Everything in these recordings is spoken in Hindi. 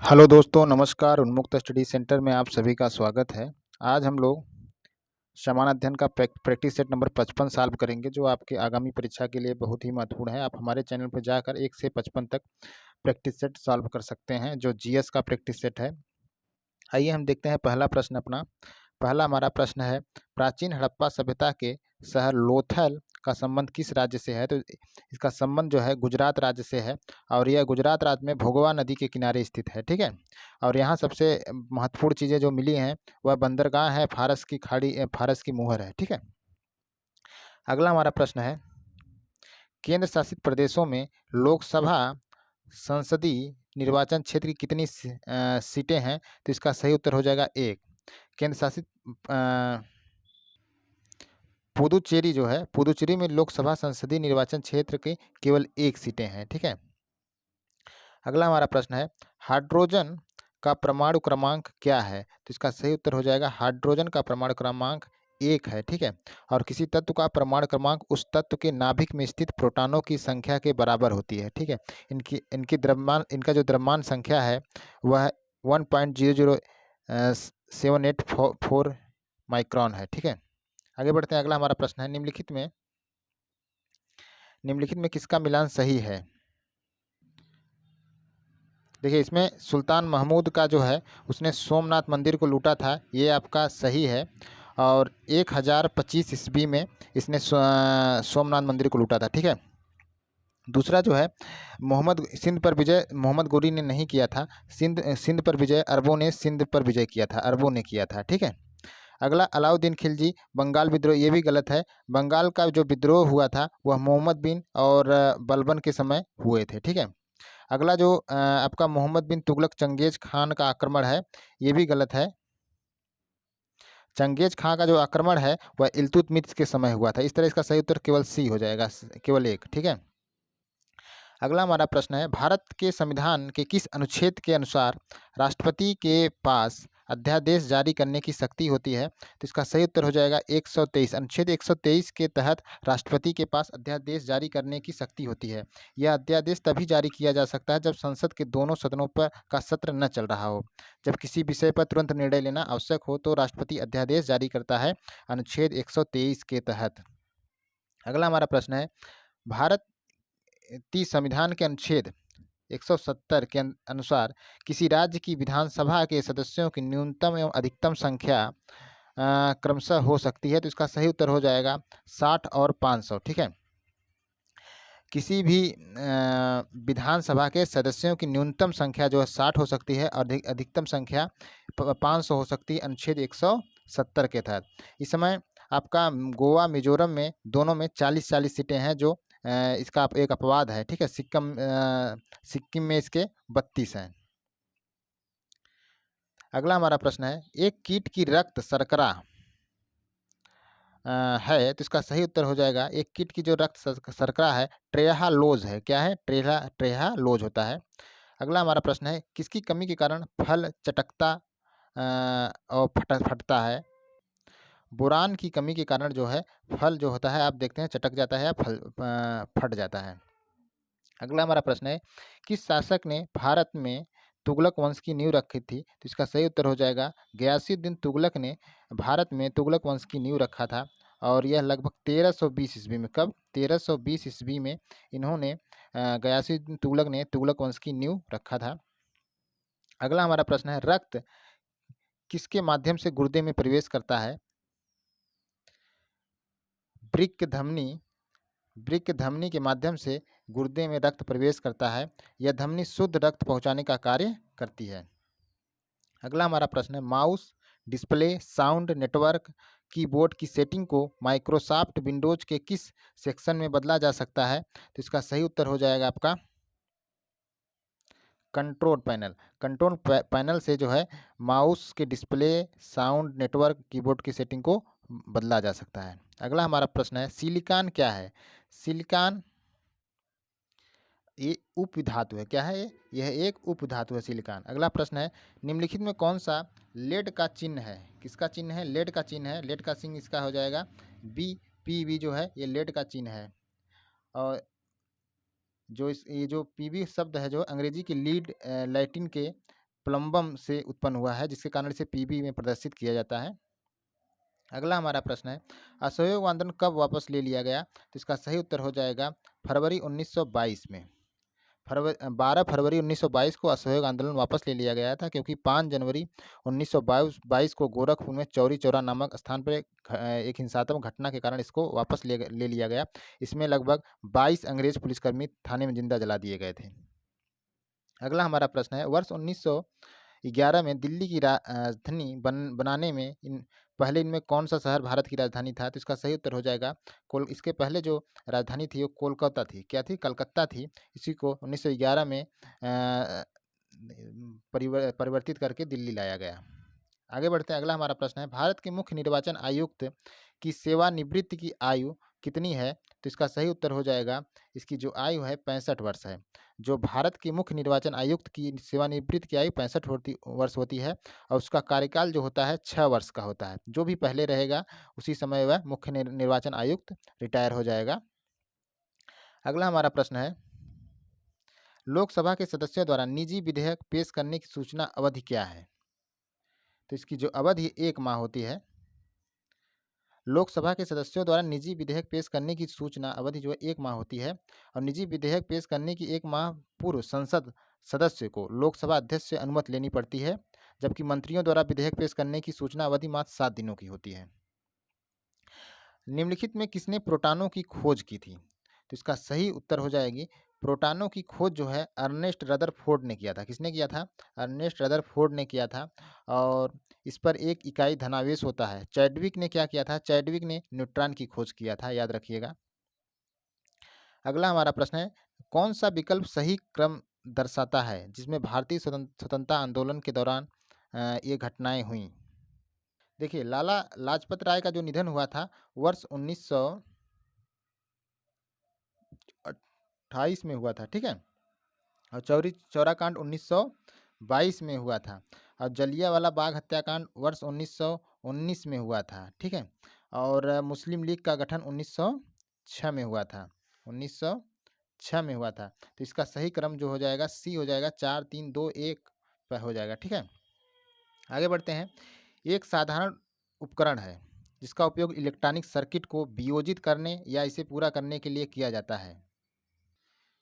हेलो दोस्तों, नमस्कार। उन्मुक्त स्टडी सेंटर में आप सभी का स्वागत है। आज हम लोग समान अध्ययन का प्रैक्टिस सेट नंबर 55 सॉल्व करेंगे, जो आपके आगामी परीक्षा के लिए बहुत ही महत्वपूर्ण है। आप हमारे चैनल पर जाकर 1 से 55 तक प्रैक्टिस सेट सॉल्व कर सकते हैं, जो जीएस का प्रैक्टिस सेट है। आइए हम देखते हैं पहला प्रश्न अपना। पहला हमारा प्रश्न है, प्राचीन हड़प्पा सभ्यता के शहर लोथल का संबंध किस राज्य से है? तो इसका संबंध जो है गुजरात राज्य से है, और यह गुजरात राज्य में भोगवा नदी के किनारे स्थित है। ठीक है। और यहाँ सबसे महत्वपूर्ण चीज़ें जो मिली हैं वह बंदरगाह है, फारस की खाड़ी, फारस की मुहर है। ठीक है। अगला हमारा प्रश्न है, केंद्र शासित प्रदेशों में लोकसभा संसदीय निर्वाचन क्षेत्र की कितनी सीटें हैं? तो इसका सही उत्तर हो जाएगा 1। केंद्र शासित पुदुचेरी जो है, पुदुचेरी में लोकसभा संसदीय निर्वाचन क्षेत्र के केवल 1 सीटें हैं। ठीक है। अगला हमारा प्रश्न है, हाइड्रोजन का परमाणु क्रमांक क्या है? तो इसका सही उत्तर हो जाएगा हाइड्रोजन का परमाणु क्रमांक 1 है। ठीक है। और किसी तत्व का परमाणु क्रमांक उस तत्व के नाभिक में स्थित प्रोटॉनों की संख्या के बराबर होती है। ठीक है। इनका जो द्रव्यमान संख्या है वह 1.00784 माइक्रोन है। ठीक है। आगे बढ़ते हैं। अगला हमारा प्रश्न है, निम्नलिखित में किसका मिलान सही है? देखिए, इसमें सुल्तान महमूद का जो है उसने सोमनाथ मंदिर को लूटा था, ये आपका सही है। और 1025 ईस्वी में इसने सोमनाथ मंदिर को लूटा था। ठीक है। दूसरा जो है, सिंध पर विजय मोहम्मद गोरी ने नहीं किया था। सिंध पर विजय अरबों ने सिंध पर विजय किया था, अरबों ने किया था। ठीक है। अगला, अलाउद्दीन खिलजी बंगाल विद्रोह, ये भी गलत है। बंगाल का जो विद्रोह हुआ था वह मोहम्मद बिन और बलबन के समय हुए थे। ठीक है। अगला जो आपका मोहम्मद बिन तुगलक चंगेज खान का आक्रमण है, ये भी गलत है। चंगेज खान का जो आक्रमण है वह इल्तुतमिश के समय हुआ था। इस तरह इसका सही उत्तर केवल सी हो जाएगा, केवल 1। ठीक है। अगला हमारा प्रश्न है, भारत के संविधान के किस अनुच्छेद के अनुसार राष्ट्रपति के पास अध्यादेश जारी करने की शक्ति होती है? तो इसका सही उत्तर हो जाएगा 123। अनुच्छेद 123 के तहत राष्ट्रपति के पास अध्यादेश जारी करने की शक्ति होती है। यह अध्यादेश तभी जारी किया जा सकता है जब संसद के दोनों सदनों पर का सत्र न चल रहा हो। जब किसी विषय पर तुरंत निर्णय लेना आवश्यक हो तो राष्ट्रपति अध्यादेश जारी करता है, अनुच्छेद 123 के तहत। अगला हमारा प्रश्न है, भारतीय संविधान के अनुच्छेद 170 के अनुसार किसी राज्य की विधानसभा के सदस्यों की न्यूनतम एवं अधिकतम संख्या क्रमशः हो सकती है। तो इसका सही उत्तर हो जाएगा 60 और 500। ठीक है। किसी भी विधानसभा के सदस्यों की न्यूनतम संख्या जो है 60 हो सकती है और अधिकतम संख्या 500 हो सकती है, अनुच्छेद 170 के तहत। इस समय आपका गोवा मिजोरम में दोनों में 40-40 सीटें हैं, जो इसका एक अपवाद है। ठीक है। सिक्किम में इसके 32 हैं। अगला हमारा प्रश्न है, एक कीट की रक्त शर्करा है, तो इसका सही उत्तर हो जाएगा, एक कीट की जो रक्त शर्करा है ट्रेहालोज है। क्या है? ट्रेहालोज होता है। अगला हमारा प्रश्न है, किसकी कमी के कारण फल चटकता और फटता है? बोरान की कमी के कारण जो है फल जो होता है, आप देखते हैं, चटक जाता है या फल फट जाता है। अगला हमारा प्रश्न है, किस शासक ने भारत में तुगलक वंश की नींव रखी थी? तो इसका सही उत्तर हो जाएगा, गयासुद्दीन तुगलक ने भारत में तुगलक वंश की नींव रखा था, और यह लगभग 1320 ईस्वी में। कब? 1320 ईस्वी में इन्होंने गयासुद्दीन तुगलक ने तुगलक वंश की नींव रखा था। अगला हमारा प्रश्न है, रक्त किसके माध्यम से गुर्दे में प्रवेश करता है? वृक्क धमनी के माध्यम से गुर्दे में रक्त प्रवेश करता है। यह धमनी शुद्ध रक्त पहुंचाने का कार्य करती है। अगला हमारा प्रश्न है, mouse display sound network keyboard की सेटिंग को माइक्रोसॉफ्ट विंडोज के किस सेक्शन में बदला जा सकता है? तो इसका सही उत्तर हो जाएगा आपका कंट्रोल पैनल। कंट्रोल पैनल से जो है माउस के डिस्प्ले साउंड नेटवर्क कीबोर्ड की सेटिंग को बदला जा सकता है। अगला हमारा प्रश्न है, सिलिकॉन क्या है? सिलिकॉन ये उपधातु है। क्या है ये? यह एक उपधातु है, सिलिकॉन। अगला प्रश्न है, निम्नलिखित में कौन सा लेड का चिन्ह है? किसका चिन्ह है? लेड का चिन्ह है। लेड का चिन्ह इसका हो जाएगा बी। पी जो है ये लेड का चिन्ह है। और ये जो पीबी शब्द है, जो अंग्रेजी की लीड लैटिन के प्लम्बम से उत्पन्न हुआ है, जिसके कारण इसे पीबी में प्रदर्शित किया जाता है। अगला हमारा प्रश्न है, असहयोग आंदोलन कब वापस ले लिया गया? तो इसका सही उत्तर हो जाएगा फरवरी 1922 में। 12 फरवरी 1922 को असहयोग आंदोलन वापस ले लिया गया था, क्योंकि 5 जनवरी 1922 को गोरखपुर में चौरी चौरा नामक स्थान पर एक हिंसात्मक घटना के कारण इसको वापस ले लिया गया। इसमें लगभग 22 अंग्रेज पुलिसकर्मी थाने में जिंदा जला दिए गए थे। अगला हमारा प्रश्न है, वर्ष 1911 में दिल्ली की राजधानी बनाने में पहले इनमें कौन सा शहर भारत की राजधानी था? तो इसका सही उत्तर हो जाएगा इसके पहले जो राजधानी थी वो कोलकाता थी। क्या थी? कलकत्ता थी। इसी को 1911 में परिवर्तित करके दिल्ली लाया गया। आगे बढ़ते हैं। अगला हमारा प्रश्न है, भारत के मुख्य निर्वाचन आयुक्त की सेवानिवृत्ति की आयु कितनी है? तो इसका सही उत्तर हो जाएगा, इसकी जो आयु है 65 वर्ष है। जो भारत के मुख्य निर्वाचन आयुक्त की सेवानिवृत्ति की आयु 65 वर्ष होती है, और उसका कार्यकाल जो होता है 6 वर्ष का होता है। जो भी पहले रहेगा उसी समय वह मुख्य निर्वाचन आयुक्त रिटायर हो जाएगा। अगला हमारा प्रश्न है, लोकसभा के सदस्यों द्वारा निजी विधेयक पेश करने की सूचना अवधि क्या है? तो इसकी जो अवधि 1 माह होती है। लोकसभा के सदस्यों द्वारा निजी विधेयक पेश करने की सूचना अवधि जो है 1 माह होती है, और निजी विधेयक पेश करने की 1 माह पूर्व संसद सदस्य को लोकसभा अध्यक्ष से अनुमति लेनी पड़ती है, जबकि मंत्रियों द्वारा विधेयक पेश करने की सूचना अवधि मात्र 7 दिनों की होती है। निम्नलिखित में किसने प्रोटॉनों की खोज की थी? तो इसका सही उत्तर हो जाएगी, प्रोटॉनों की खोज जो है अर्नेस्ट रदरफोर्ड ने किया था। किसने किया था? अर्नेस्ट रदरफोर्ड ने किया था, और इस पर 1 इकाई धनावेश होता है। चैडविक ने क्या किया था? चैडविक ने न्यूट्रॉन की खोज किया था, याद रखिएगा। अगला हमारा प्रश्न है, कौन सा विकल्प सही क्रम दर्शाता है जिसमें भारतीय स्वतंत्रता आंदोलन के दौरान ये घटनाएं हुई? देखिए, लाला लाजपत राय का जो निधन हुआ था वर्ष 1928 में हुआ था, ठीक है, और चौरी चौरा कांड 1922 में हुआ था, और जलियांवाला बाग हत्याकांड वर्ष 1919 में हुआ था, ठीक है, और मुस्लिम लीग का गठन 1906 में हुआ था। 1906 में हुआ था। तो इसका सही क्रम जो हो जाएगा सी हो जाएगा, 4 3 2 1 पर हो जाएगा, ठीक है। आगे बढ़ते हैं। एक साधारण उपकरण है जिसका उपयोग इलेक्ट्रॉनिक सर्किट को वियोजित करने या इसे पूरा करने के लिए किया जाता है।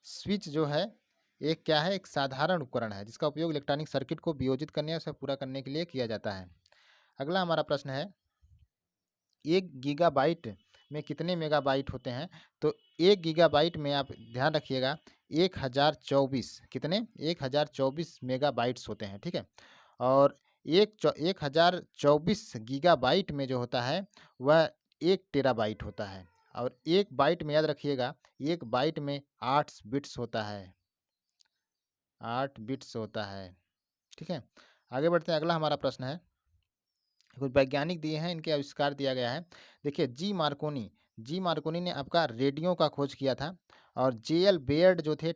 स्विच जो है एक क्या है? एक साधारण उपकरण है जिसका उपयोग इलेक्ट्रॉनिक सर्किट को वियोजित करने या उसे पूरा करने के लिए किया जाता है। अगला हमारा प्रश्न है, 1 गीगाबाइट में कितने मेगाबाइट होते हैं? तो 1 गीगाबाइट में आप ध्यान रखिएगा 1024 कितने? 1024 मेगाबाइट्स होते हैं, ठीक है। और 1024 गीगाबाइट में जो होता है वह 1 टेराबाइट होता है, और 1 बाइट में याद रखिएगा 1 बाइट में 8 बिट्स होता है, 8 बिट्स होता है, ठीक है। आगे बढ़ते हैं। अगला हमारा प्रश्न है, कुछ वैज्ञानिक दिए हैं, इनके आविष्कार दिया गया है। देखिए, जी मार्कोनी ने आपका रेडियो का खोज किया था, और जे.एल. बेयर्ड जो थे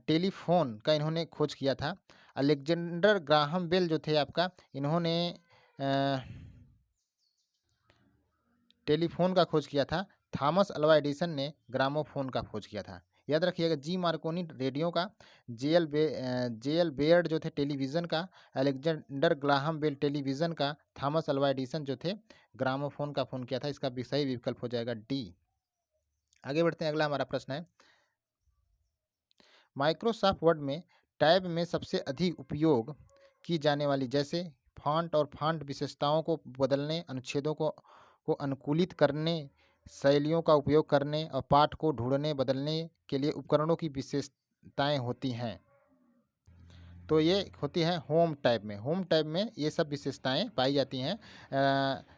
टेलीफोन का इन्होंने खोज किया था। अलेक्जेंडर ग्राहम बेल जो थे आपका, इन्होंने टेलीफोन का खोज किया था। थॉमस अल्वा एडिसन ने ग्रामोफोन का खोज किया था। याद रखिएगा, जी मार्कोनी रेडियो का, जे.एल. बेयर्ड जो थे टेलीविज़न का, अलेक्जेंडर ग्राहम बेल टेलीविज़न का, थॉमस अल्वा एडिसन जो थे ग्रामोफोन का फोन किया था। इसका सही विकल्प हो जाएगा डी। आगे बढ़ते हैं। अगला हमारा प्रश्न है, माइक्रोसॉफ्ट वर्ड में टैब में सबसे अधिक उपयोग की जाने वाली, जैसे फॉन्ट और फॉन्ट विशेषताओं को बदलने, अनुच्छेदों को अनुकूलित करने, शैलियों का उपयोग करने और पाठ को ढूंढने बदलने के लिए उपकरणों की विशेषताएं होती हैं। तो ये होती हैं होम टैब में। होम टैब में ये सब विशेषताएं पाई जाती हैं,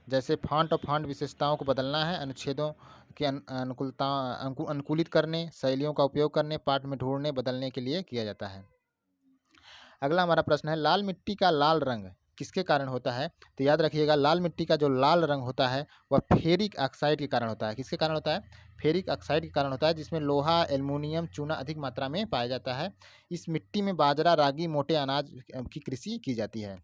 जैसे फॉन्ट और फॉन्ट विशेषताओं को बदलना है, अनुच्छेदों की अनुकूलित करने, शैलियों का उपयोग करने, पाठ में ढूंढने बदलने के लिए किया जाता है। अगला हमारा प्रश्न है, लाल मिट्टी का लाल रंग किसके कारण होता है? तो याद रखिएगा, लाल मिट्टी का जो लाल रंग होता है वह फेरिक ऑक्साइड के कारण होता है। किसके कारण होता है? फेरिक ऑक्साइड के कारण होता है, जिसमें लोहा, एल्युमिनियम, चूना अधिक मात्रा में पाया जाता है। इस मिट्टी में बाजरा, रागी, मोटे अनाज की कृषि की जाती है।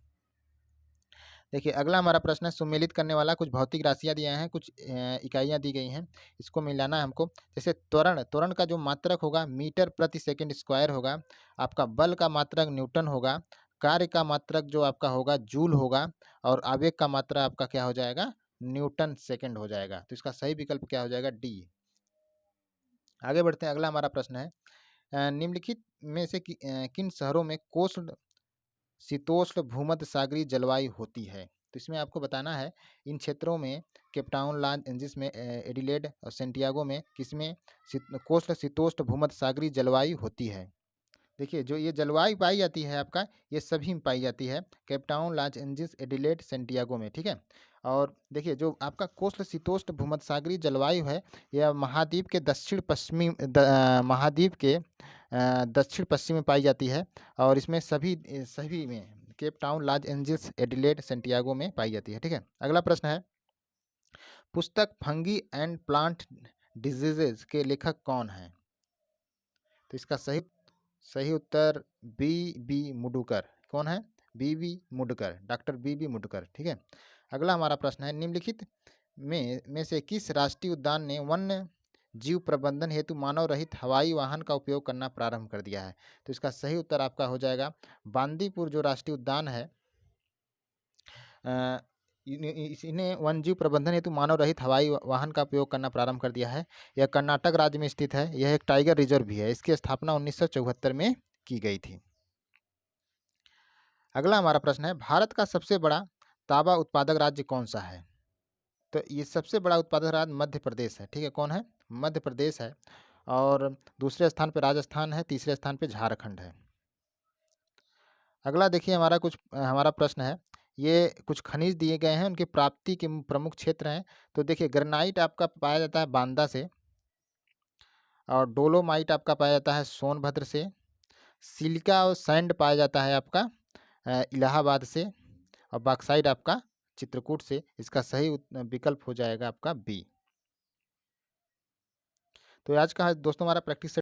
देखिए अगला हमारा प्रश्न है, सुमेलित करने वाला कुछ भौतिक राशियाँ दिए हैं, कुछ इकाइयाँ दी गई हैं, इसको मिलाना है हमको। जैसे त्वरण, त्वरण का जो मात्रक होगा मीटर प्रति सेकंड स्क्वायर होगा, आपका बल का मात्रक न्यूटन होगा, कार्य का मात्रक जो आपका होगा जूल होगा, और आवेग का मात्रा आपका क्या हो जाएगा, न्यूटन सेकंड हो जाएगा। तो इसका सही विकल्प क्या हो जाएगा, डी। आगे बढ़ते हैं, अगला हमारा प्रश्न है, निम्नलिखित में से किन शहरों में कोस्ट शीतोष्ण भूमध्य सागरीय जलवायु होती है। तो इसमें आपको बताना है, इन क्षेत्रों में केपटाउन, लॉस एंजिल्स में, एडिलेड और सेंटियागो में किसमें कोस्ट शीतोष्ण भूमध्य सागरीय जलवायु होती है। देखिए जो ये जलवायु पाई जाती है आपका, ये सभी में पाई जाती है, Cape Town, Los Angeles, Adelaide, Santiago में, ठीक है। और देखिए जो आपका कोस्ट शीतोष्ण भूमध्य सागरीय जलवायु है, यह महाद्वीप के दक्षिण पश्चिमी महाद्वीप के दक्षिण पश्चिम में पाई जाती है, और इसमें सभी में Cape Town, Los Angeles, Adelaide, Santiago में पाई जाती है, ठीक है। अगला प्रश्न है, पुस्तक फंगी एंड प्लांट डिजीजेज के लेखक कौन हैं। तो इसका सही उत्तर बी मुडुकर। कौन है, बी मुडकर, डॉक्टर बी मुडकर, ठीक है। अगला हमारा प्रश्न है, निम्नलिखित में से किस राष्ट्रीय उद्यान ने वन्य जीव प्रबंधन हेतु मानव रहित हवाई वाहन का उपयोग करना प्रारंभ कर दिया है। तो इसका सही उत्तर आपका हो जाएगा बांदीपुर जो राष्ट्रीय उद्यान है, इन्हें वन्य जीव प्रबंधन हेतु मानव रहित हवाई वाहन का उपयोग करना प्रारंभ कर दिया है। यह कर्नाटक राज्य में स्थित है। यह एक टाइगर रिजर्व भी है। इसकी स्थापना 1974 में की गई थी। अगला हमारा प्रश्न है, भारत का सबसे बड़ा तांबा उत्पादक राज्य कौन सा है। तो ये सबसे बड़ा उत्पादक राज्य मध्य प्रदेश है, ठीक है। कौन है, मध्य प्रदेश है। और दूसरे स्थान पे राजस्थान है, तीसरे स्थान पे झारखंड है। अगला देखिए हमारा प्रश्न है, ये कुछ खनिज दिए गए हैं, उनकी प्राप्ति के प्रमुख क्षेत्र हैं। तो देखिए ग्रेनाइट आपका पाया जाता है बांदा से, और डोलोमाइट आपका पाया जाता है सोनभद्र से, सिलिका और सैंड पाया जाता है आपका इलाहाबाद से, और बॉक्साइट आपका चित्रकूट से। इसका सही विकल्प हो जाएगा आपका बी। तो आज का दोस्तों हमारा प्रैक्टिस